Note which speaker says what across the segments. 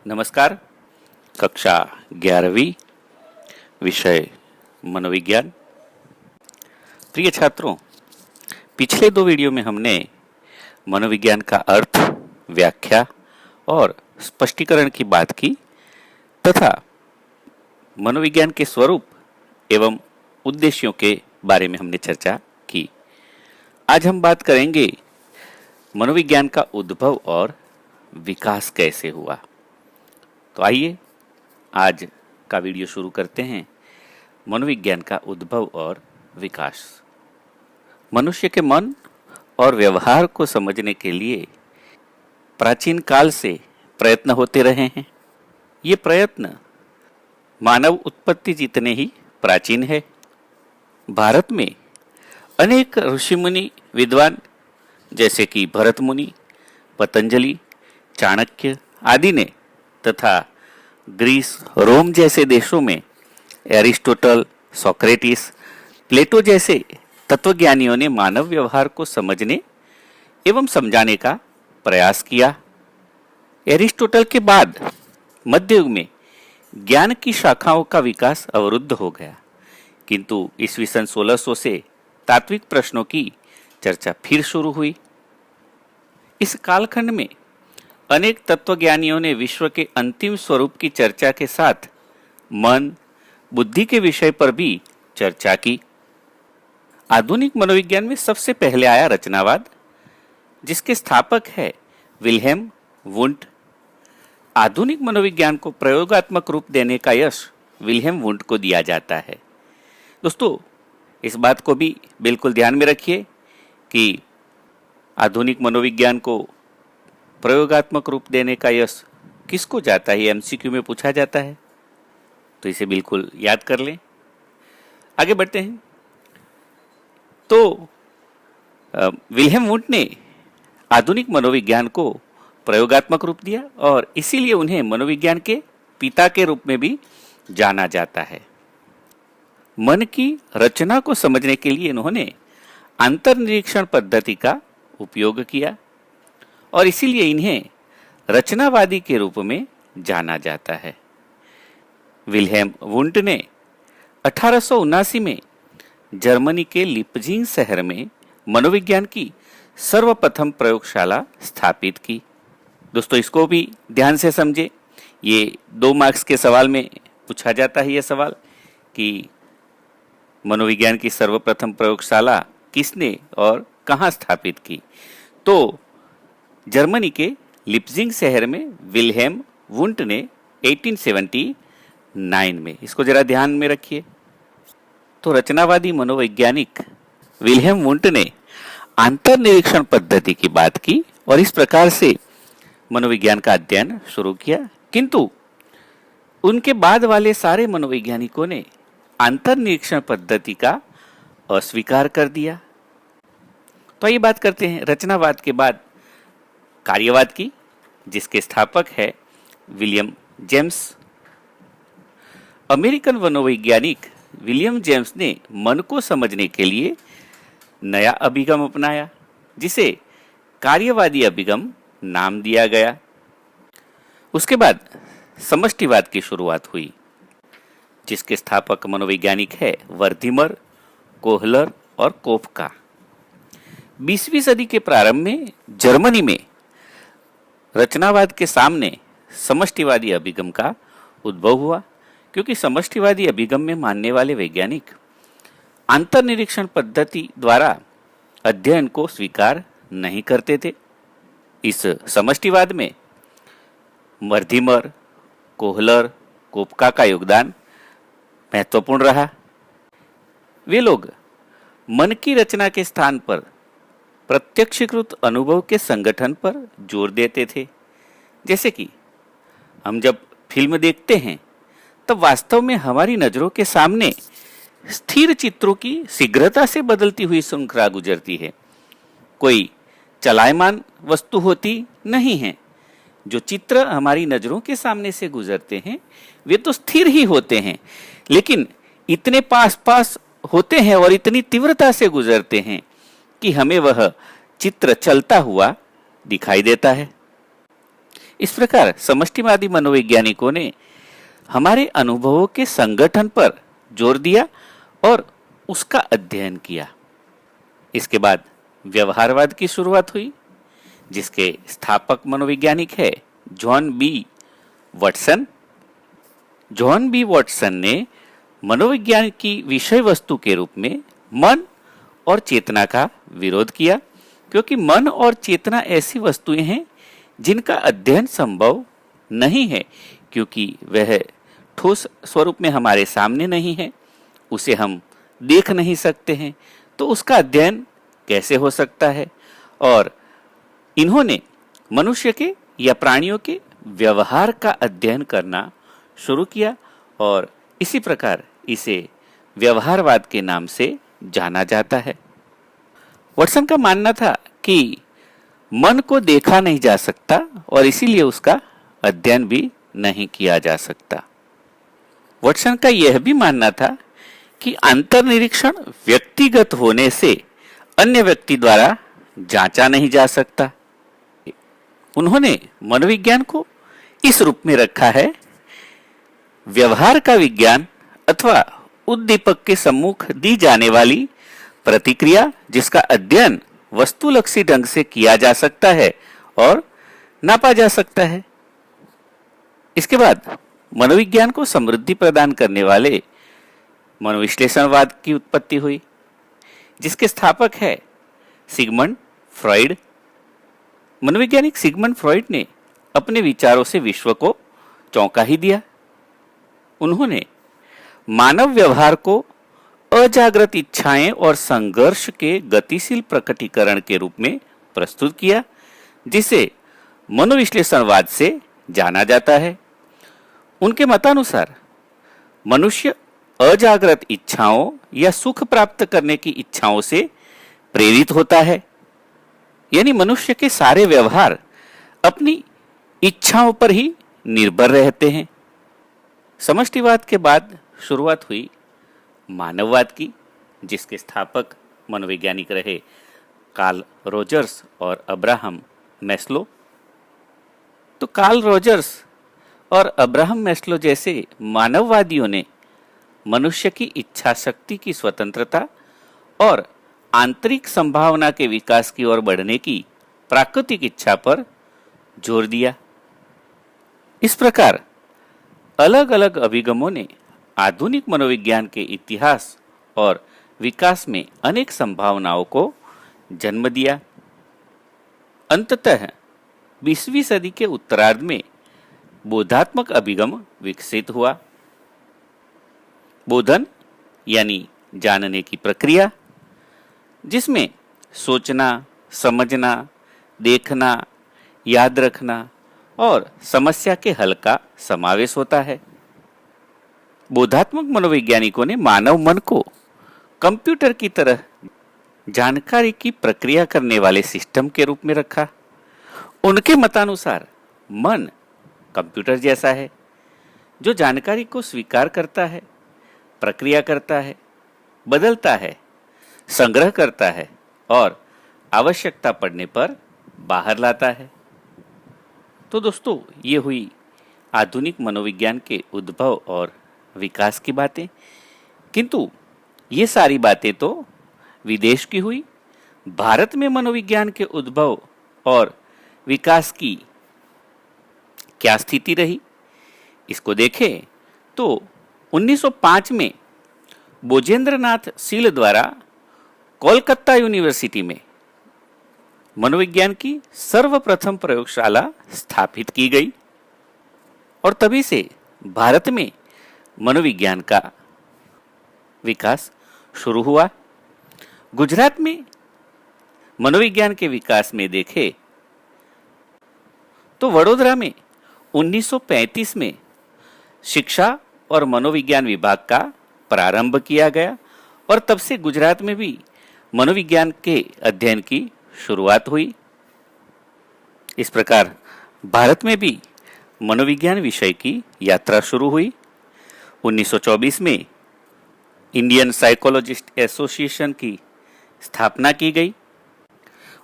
Speaker 1: नमस्कार। कक्षा 11वीं, विषय मनोविज्ञान। प्रिय छात्रों, पिछले दो वीडियो में हमने मनोविज्ञान का अर्थ, व्याख्या और स्पष्टीकरण की बात की तथा मनोविज्ञान के स्वरूप एवं उद्देश्यों के बारे में हमने चर्चा की। आज हम बात करेंगे मनोविज्ञान का उद्भव और विकास कैसे हुआ। तो आइए आज का वीडियो शुरू करते हैं। मनोविज्ञान का उद्भव और विकास। मनुष्य के मन और व्यवहार को समझने के लिए प्राचीन काल से प्रयत्न होते रहे हैं। ये प्रयत्न मानव उत्पत्ति जितने ही प्राचीन है। भारत में अनेक ऋषिमुनि विद्वान जैसे कि भरत मुनि, पतंजलि, चाणक्य आदि ने तथा ग्रीस, रोम जैसे देशों में एरिस्टोटल, सोक्रेटिस, प्लेटो जैसे तत्वज्ञानियों ने मानव व्यवहार को समझने एवं समझाने का प्रयास किया। एरिस्टोटल के बाद मध्य युग में ज्ञान की शाखाओं का विकास अवरुद्ध हो गया, किंतु ईस्वी सन 1600 से तात्विक प्रश्नों की चर्चा फिर शुरू हुई। इस कालखंड में अनेक तत्वज्ञानियों ने विश्व के अंतिम स्वरूप की चर्चा के साथ मन, बुद्धि के विषय पर भी चर्चा की। आधुनिक मनोविज्ञान में सबसे पहले आया रचनावाद, जिसके स्थापक है विल्हेम वुंट। आधुनिक मनोविज्ञान को प्रयोगात्मक रूप देने का यश विल्हेम वुंट को दिया जाता है। दोस्तों, इस बात को भी बिल्कुल ध्यान में रखिए कि आधुनिक मनोविज्ञान को प्रयोगात्मक रूप देने का यश किसको जाता है, एमसीक्यू में पूछा जाता है, तो इसे बिल्कुल याद कर लें। आगे बढ़ते हैं। तो विल्हेम वुंट ने आधुनिक मनोविज्ञान को प्रयोगात्मक रूप दिया और इसीलिए उन्हें मनोविज्ञान के पिता के रूप में भी जाना जाता है। मन की रचना को समझने के लिए उन्होंने अंतर्निरीक्षण पद्धति का उपयोग किया और इसीलिए इन्हें रचनावादी के रूप में जाना जाता है। विल्हेम वुंट ने 1879 में जर्मनी के लिपजिंग शहर में मनोविज्ञान की सर्वप्रथम प्रयोगशाला स्थापित की। दोस्तों, इसको भी ध्यान से समझे। ये 2 मार्क्स के सवाल में पूछा जाता है। यह सवाल कि मनोविज्ञान की सर्वप्रथम प्रयोगशाला किसने और कहाँ स्थापित की। तो जर्मनी के लिपजिंग शहर में विल्हेम वुंट ने 1879 में, इसको जरा ध्यान में रखिए। तो रचनावादी मनोवैज्ञानिक विल्हेम वुंट ने अंतर्निरीक्षण पद्धति की बात की और इस प्रकार से मनोविज्ञान का अध्ययन शुरू किया, किंतु उनके बाद वाले सारे मनोवैज्ञानिकों ने अंतर्निरीक्षण पद्धति का अस्वीकार कर दिया। तो ये बात करते हैं रचनावाद के बाद कार्यवाद की, जिसके स्थापक है विलियम जेम्स। अमेरिकन मनोवैज्ञानिक विलियम जेम्स ने मन को समझने के लिए नया अभिगम अपनाया, जिसे कार्यवादी अभिगम नाम दिया गया। उसके बाद समष्टिवाद की शुरुआत हुई, जिसके स्थापक मनोवैज्ञानिक है वर्धीमर, कोहलर और कोफका। 20वीं सदी के प्रारंभ में जर्मनी में रचनावाद के सामने समष्टिवादी अभिगम का उद्भव हुआ, क्योंकि समष्टिवादी अभिगम में मानने वाले वैज्ञानिक अंतर्निरीक्षण पद्धति द्वारा अध्ययन को स्वीकार नहीं करते थे। इस समष्टिवाद में वर्धीमर, कोहलर, कोफका का योगदान महत्वपूर्ण रहा। वे लोग मन की रचना के स्थान पर प्रत्यक्षीकृत अनुभव के संगठन पर जोर देते थे। जैसे कि हम जब फिल्म देखते हैं तब वास्तव में हमारी नजरों के सामने स्थिर चित्रों की शीघ्रता से बदलती हुई श्रृंखला गुजरती है। कोई चलायमान वस्तु होती नहीं है। जो चित्र हमारी नजरों के सामने से गुजरते हैं वे तो स्थिर ही होते हैं, लेकिन इतने पास पास होते हैं और इतनी तीव्रता से गुजरते हैं कि हमें वह चित्र चलता हुआ दिखाई देता है। इस प्रकार समष्टिवादी मनोवैज्ञानिकों ने हमारे अनुभवों के संगठन पर जोर दिया और उसका अध्ययन किया। इसके बाद व्यवहारवाद की शुरुआत हुई, जिसके स्थापक मनोवैज्ञानिक है John B Watson. John B Watson ने मनोविज्ञान की विषय वस्तु के रूप में मन और चेतना का विरोध किया, क्योंकि मन और चेतना ऐसी वस्तुएं हैं जिनका अध्ययन संभव नहीं है, क्योंकि वह ठोस स्वरूप में हमारे सामने नहीं है, उसे हम देख नहीं सकते हैं, तो उसका अध्ययन कैसे हो सकता है। और इन्होंने मनुष्य के या प्राणियों के व्यवहार का अध्ययन करना शुरू किया और इसी प्रकार इसे व्यवहारवाद के नाम से जाना जाता है। वॉटसन का मानना था कि मन को देखा नहीं जा सकता और इसीलिए उसका अध्ययन भी नहीं किया जा सकता। वॉटसन का यह भी मानना था कि अंतर्निरीक्षण व्यक्तिगत होने से अन्य व्यक्ति द्वारा जांचा नहीं जा सकता। उन्होंने मनोविज्ञान को इस रूप में रखा है, व्यवहार का विज्ञान अथवा उद्दीपक के सम्मुख दी जाने वाली प्रतिक्रिया जिसका अध्ययन वस्तुलक्षी ढंग से किया जा सकता है और नापा जा सकता है। इसके बाद मनोविज्ञान को समृद्धि प्रदान करने वाले मनोविश्लेषणवाद की उत्पत्ति हुई, जिसके स्थापक है सिगमंड फ्रॉइड। मनोवैज्ञानिक सिगमंड फ्रॉइड ने अपने विचारों से विश्व को चौंका ही दिया। उन्होंने मानव व्यवहार को अजागृत इच्छाएं और संघर्ष के गतिशील प्रकटीकरण के रूप में प्रस्तुत किया, जिसे मनोविश्लेषणवाद से जाना जाता है। उनके मतानुसार मनुष्य अजागृत इच्छाओं या सुख प्राप्त करने की इच्छाओं से प्रेरित होता है, यानी मनुष्य के सारे व्यवहार अपनी इच्छाओं पर ही निर्भर रहते हैं। समष्टिवाद के बाद शुरुआत हुई मानववाद की, जिसके स्थापक मनोवैज्ञानिक रहे कार्ल रोजर्स और अब्राहम मैस्लो। तो कार्ल रोजर्स और अब्राहम मैस्लो जैसे मानववादियों ने मनुष्य की इच्छा शक्ति की स्वतंत्रता और आंतरिक संभावना के विकास की ओर बढ़ने की प्राकृतिक इच्छा पर जोर दिया। इस प्रकार अलग अलग अभिगमों ने आधुनिक मनोविज्ञान के इतिहास और विकास में अनेक संभावनाओं को जन्म दिया। अंततः 20वीं सदी के उत्तरार्ध में बोधात्मक अभिगम विकसित हुआ। बोधन यानी जानने की प्रक्रिया, जिसमें सोचना, समझना, देखना, याद रखना और समस्या के हल का समावेश होता है। बोधात्मक मनोवैज्ञानिकों ने मानव मन को कंप्यूटर की तरह जानकारी की प्रक्रिया करने वाले सिस्टम के रूप में रखा। उनके मतानुसार मन कंप्यूटर जैसा है, जो जानकारी को स्वीकार करता है, प्रक्रिया करता है, बदलता है, संग्रह करता है और आवश्यकता पड़ने पर बाहर लाता है। तो दोस्तों, ये हुई आधुनिक मनोविज्ञान के उद्भव और विकास की बातें, किंतु ये सारी बातें तो विदेश की हुई। भारत में मनोविज्ञान के उद्भव और विकास की क्या स्थिति रही, इसको देखें तो 1905 में बोजेंद्रनाथ सील द्वारा कोलकाता यूनिवर्सिटी में मनोविज्ञान की सर्वप्रथम प्रयोगशाला स्थापित की गई और तभी से भारत में मनोविज्ञान का विकास शुरू हुआ। गुजरात में मनोविज्ञान के विकास में देखें तो वडोदरा में 1935 में शिक्षा और मनोविज्ञान विभाग का प्रारंभ किया गया और तब से गुजरात में भी मनोविज्ञान के अध्ययन की शुरुआत हुई। इस प्रकार भारत में भी मनोविज्ञान विषय की यात्रा शुरू हुई। 1924 में इंडियन साइकोलॉजिस्ट एसोसिएशन की स्थापना की गई।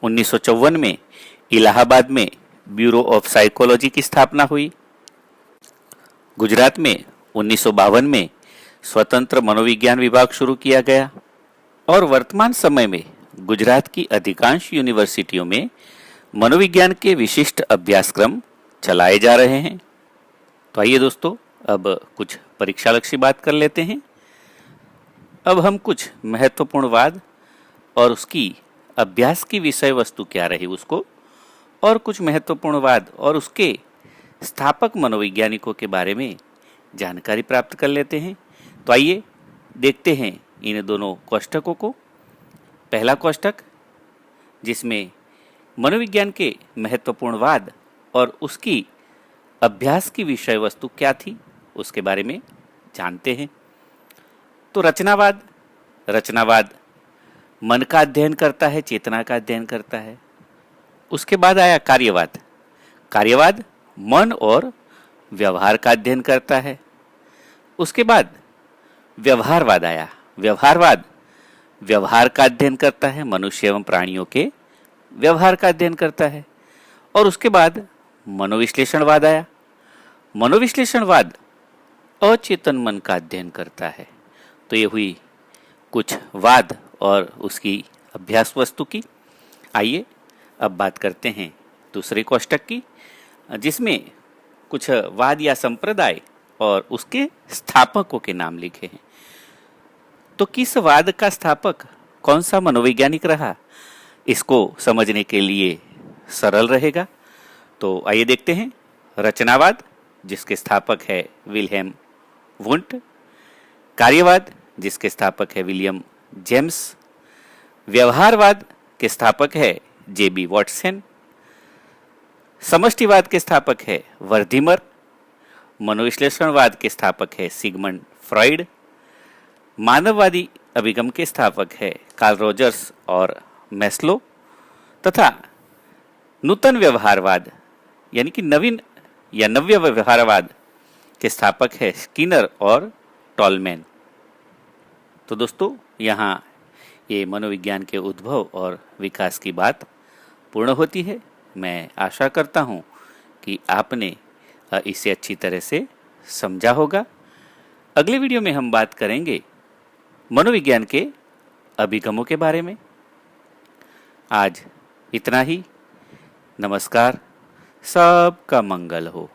Speaker 1: 1954 में इलाहाबाद में ब्यूरो ऑफ साइकोलॉजी की स्थापना हुई। गुजरात में 1952 में स्वतंत्र मनोविज्ञान विभाग शुरू किया गया और वर्तमान समय में गुजरात की अधिकांश यूनिवर्सिटियों में मनोविज्ञान के विशिष्ट अभ्यासक्रम चलाए जा रहे हैं। तो आइए दोस्तों, अब कुछ परीक्षा लक्ष्य बात कर लेते हैं। अब हम कुछ महत्वपूर्ण वाद और उसकी अभ्यास की विषय वस्तु क्या रही उसको, और कुछ महत्वपूर्ण वाद और उसके स्थापक मनोवैज्ञानिकों के बारे में जानकारी प्राप्त कर लेते हैं। तो आइए देखते हैं इन दोनों कोष्ठकों को। पहला कोष्ठक, जिसमें मनोविज्ञान के महत्वपूर्ण वाद और उसकी अभ्यास की विषय वस्तु क्या थी उसके बारे में जानते हैं। तो रचनावाद, रचनावाद मन का अध्ययन करता है, चेतना का अध्ययन करता है। उसके बाद आया कार्यवाद, कार्यवाद मन और व्यवहार का अध्ययन करता है। उसके बाद व्यवहारवाद आया, व्यवहारवाद व्यवहार का अध्ययन करता है, मनुष्य एवं प्राणियों के व्यवहार का अध्ययन करता है। और उसके बाद मनोविश्लेषणवाद आया, मनोविश्लेषणवाद अचेतन मन का अध्ययन करता है। तो ये हुई कुछ वाद और उसकी अभ्यास वस्तु की। आइए अब बात करते हैं दूसरे कोष्ठक की, जिसमें कुछ वाद या संप्रदाय और उसके स्थापकों के नाम लिखे हैं। तो किस वाद का स्थापक कौन सा मनोवैज्ञानिक रहा, इसको समझने के लिए सरल रहेगा। तो आइए देखते हैं। रचनावाद, जिसके स्थापक है विल्हेम वुंट। कार्यवाद, जिसके स्थापक है विलियम जेम्स। व्यवहारवाद के स्थापक है जेबी वॉटसन। समष्टिवाद के स्थापक है वर्धीमर। मनोविश्लेषणवाद के स्थापक है सिगमंड फ्रॉइड। मानववादी अभिगम के स्थापक है कार्ल रोजर्स और मैस्लो। तथा नूतन व्यवहारवाद यानी कि नवीन या नव्य व्यवहारवाद के स्थापक है स्किनर और टॉलमैन। तो दोस्तों, यहाँ ये मनोविज्ञान के उद्भव और विकास की बात पूर्ण होती है। मैं आशा करता हूँ कि आपने इसे अच्छी तरह से समझा होगा। अगले वीडियो में हम बात करेंगे मनोविज्ञान के अभिगमों के बारे में। आज इतना ही। नमस्कार, सबका मंगल हो।